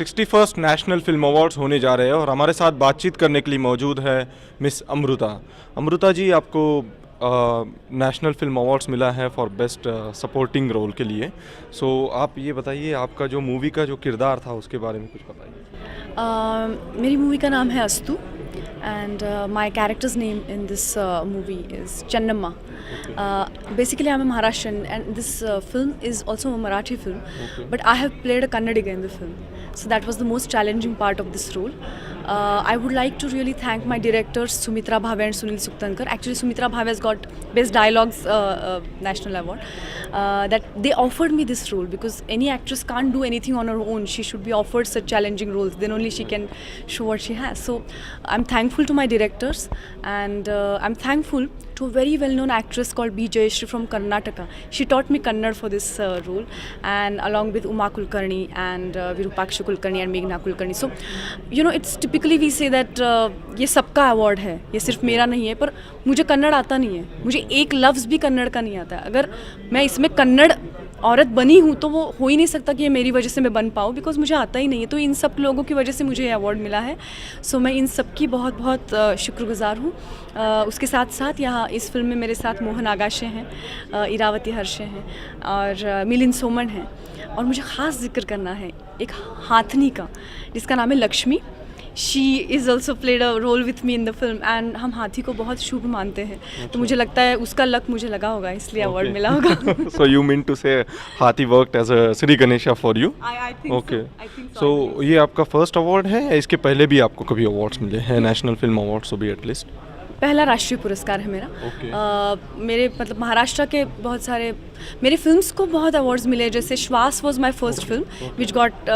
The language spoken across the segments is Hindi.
61st नेशनल फिल्म अवार्ड्स होने जा रहे हैं और हमारे साथ बातचीत करने के लिए मौजूद है मिस अमृता। अमृता जी, आपको नेशनल फिल्म अवार्ड्स मिला है फॉर बेस्ट सपोर्टिंग रोल के लिए। सो आप ये बताइए, आपका जो मूवी का जो किरदार था उसके बारे में कुछ बताइए। मेरी मूवी का नाम है अस्तु and my character's name in this movie is Channamma. Basically I'm a Maharashtrian and this film is also a Marathi film, but I have played a Kannadiga in the film, so that was the most challenging part of this role. I would like to really thank my directors Sumitra Bhave and Sunil Suktankar. Actually Sumitra Bhave has got Best Dialogues National Award. That they offered me this role because any actress can't do anything on her own. She should be offered such challenging roles, then only she can show what she has. So I'm thankful to my directors and I'm thankful to a very well-known actress called B. Jayashree from Karnataka. She taught me Kannada for this role, and along with Uma Kulkarni and Virupaksha Kulkarni and Meghna Kulkarni. So you know, it's typically we say that ये सबका अवार्ड है, ये सिर्फ मेरा नहीं है, पर मुझे कन्नड़ आता नहीं है, मुझे एक लफ्ज़ भी कन्नड़ का नहीं आता है। अगर मैं इसमें कन्नड़ औरत बनी हूँ तो वो हो ही नहीं सकता कि ये मेरी वजह से मैं बन पाऊँ, बिकॉज मुझे आता ही नहीं है। तो इन सब लोगों की वजह से मुझे ये अवार्ड मिला है। सो मैं इन सब की बहुत बहुत शुक्रगुजार हूँ। उसके साथ साथ यहाँ इस फिल्म में मेरे साथ मोहन आगाशे हैं, इरावती हर्षे हैं और मिलिंद सोमन हैं। और मुझे ख़ास जिक्र करना है एक हाथनी का, जिसका नाम है Lakshmi. She is also played a role with me in the film and हम हाथी को बहुत शुभ मानते हैं। तो मुझे लगता है उसका लक मुझे लगा होगा, इसलिए अवार्ड मिला होगा। So you mean to say हाथी worked as a Sri Ganesha for you? I think Okay. so. I think So ये आपका फर्स्ट अवार्ड है या इसके पहले भी आपको कभी अवार्ड्स मिले हैं, नेशनल फिल्म अवार्ड्स भी एटलीस्ट? पहला राष्ट्रीय पुरस्कार है मेरा। मेरे मतलब महाराष्ट्र के बहुत सारे मेरे फिल्म्स को बहुत अवार्ड्स मिले, जैसे Shwaas was my first film which got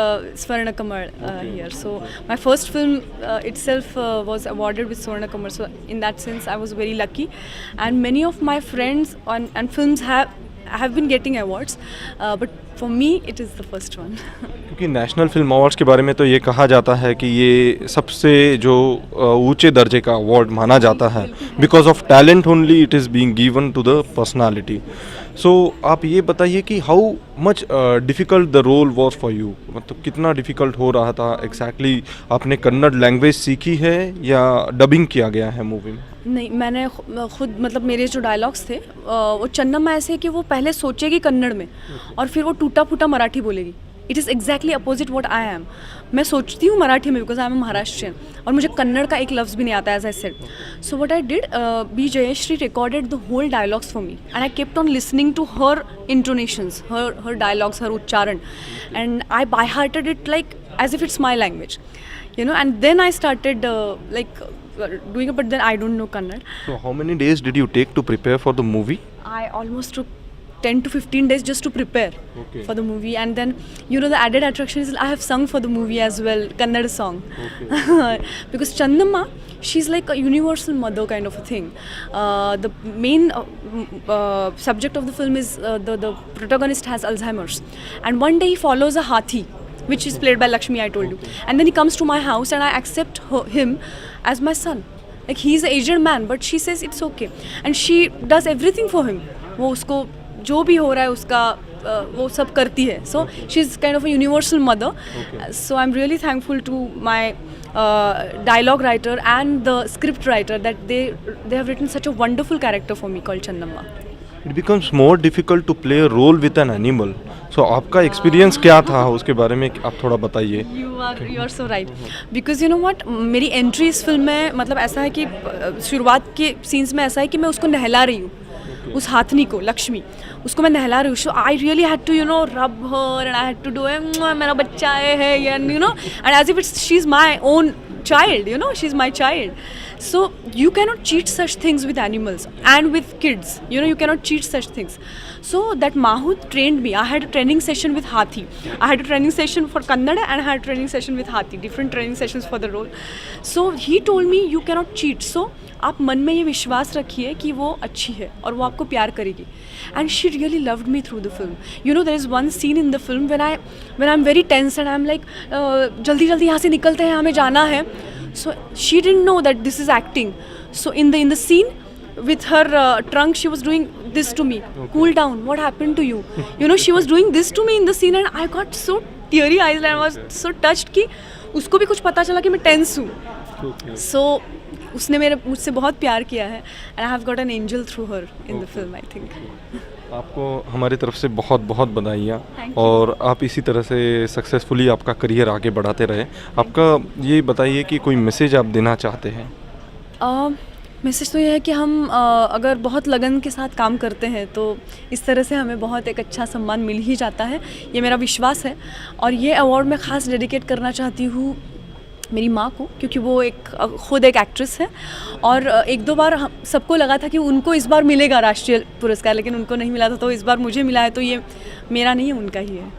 Swarna Kamal here. So my first film itself was awarded with Swarna Kamal. So in that sense I was very lucky, and many of my friends and films have been getting awards, but for me it is the first one. क्योंकि नेशनल फिल्म अवार्ड्स के बारे में तो ये कहा जाता है कि ये सबसे जो ऊंचे दर्जे का अवार्ड माना जाता है, because of talent only it is being given to the personality. So आप ये बताइए कि how much difficult the role was for you, मतलब कितना डिफ़िकल्ट हो रहा था एग्जैक्टली? आपने कन्नड़ लैंग्वेज सीखी है या डबिंग किया गया है मूवी में? नहीं, मैंने खुद मतलब मेरे जो डायलॉग्स थे वो चन्नम्मा ऐसे है कि वो पहले सोचेगी कन्नड़ में और फिर वो टूटा फूटा मराठी बोलेगी। It is exactly opposite what I am. मैं सोचती हूँ मराठी में because I am a Maharashtrian, और मुझे कन्नड़ का एक लफ्ज़ भी नहीं आता, as I said. So what I did, B Jayashree recorded the whole dialogues for me and I kept on listening to her intonations, her dialogues, her उच्चारण, and I by hearted it like as if it's my language, you know, and then I started doing it, but then I don't know Kannada. So how many days did you take to prepare for the movie? I almost took 10 to 15 days just to prepare for the movie, and then you know the added attraction is I have sung for the movie as well, Kannada song. Because Channamma, she's like a universal mother kind of a thing. The main subject of the film is the protagonist has Alzheimer's, and one day he follows a hathi, which is played by Lakshmi, I told you. And then he comes to my house and I accept him as my son. Like he's an aged man, but she says it's okay. And she does everything for him. वो उसको जो भी हो रहा है उसका वो सब करती है. So she's kind of a universal mother. So I'm really thankful to my dialogue writer and the script writer that they have written such a wonderful character for me called Channamma. It becomes more difficult to play a role with an animal. So आपका एक्सपीरियंस क्या था उसके बारे में आप थोड़ा बताइए। You are so right. Because you know what, मेरी एंट्री इस फिल्म में मतलब ऐसा है कि शुरुआत के सीन्स में ऐसा है कि मैं उसको नहला रही हूँ, उस हाथनी को, लक्ष्मी, उसको मैं नहला रही हूँ। So I really had to you know rub her and I had to do मेरा बच्चा है and you know and as if it's she is my own child, you know, she's my child. So you cannot cheat such things with animals and with kids, you know, you cannot cheat such things. So that Mahut trained me. I had a training session with Hathi. I had a training session for Kannada and I had a training session with Hathi, different training sessions for the role. So he told me you cannot cheat. So आप मन में ये विश्वास रखिए कि वो अच्छी है और वो आपको प्यार करेगी. And she really loved me through the film. You know, there is one scene in the film when I'm very tense and I'm like जल्दी जल्दी यहाँ से निकलते हैं, हमें जाना है. So she didn't know that this is acting. So in the scene with her trunk, she was doing this to me. Cool down. What happened to you? You know, she was doing this to me in the scene, and I got so teary eyes and I was so touched कि उसको भी कुछ पता चला कि मैं टेंस हूँ. सो उसने मुझसे बहुत प्यार किया है and I have got an angel through her in the film, I think. आपको हमारी तरफ से बहुत बहुत बधाइयाँ Thank you. और आप इसी तरह से सक्सेसफुली आपका करियर आगे बढ़ाते रहे. आपका ये बताइए कि कोई मैसेज आप देना चाहते हैं? मैसेज तो ये है कि हम अगर बहुत लगन के साथ काम करते हैं तो इस तरह से हमें बहुत एक अच्छा सम्मान मिल ही जाता है, ये मेरा विश्वास है. और ये अवार्ड मैं ख़ास डेडिकेट करना चाहती हूँ मेरी माँ को, क्योंकि वो खुद एक एक्ट्रेस है और एक दो बार सबको लगा था कि उनको इस बार मिलेगा राष्ट्रीय पुरस्कार, लेकिन उनको नहीं मिला था. तो इस बार मुझे मिला है, तो ये मेरा नहीं है, उनका ही है.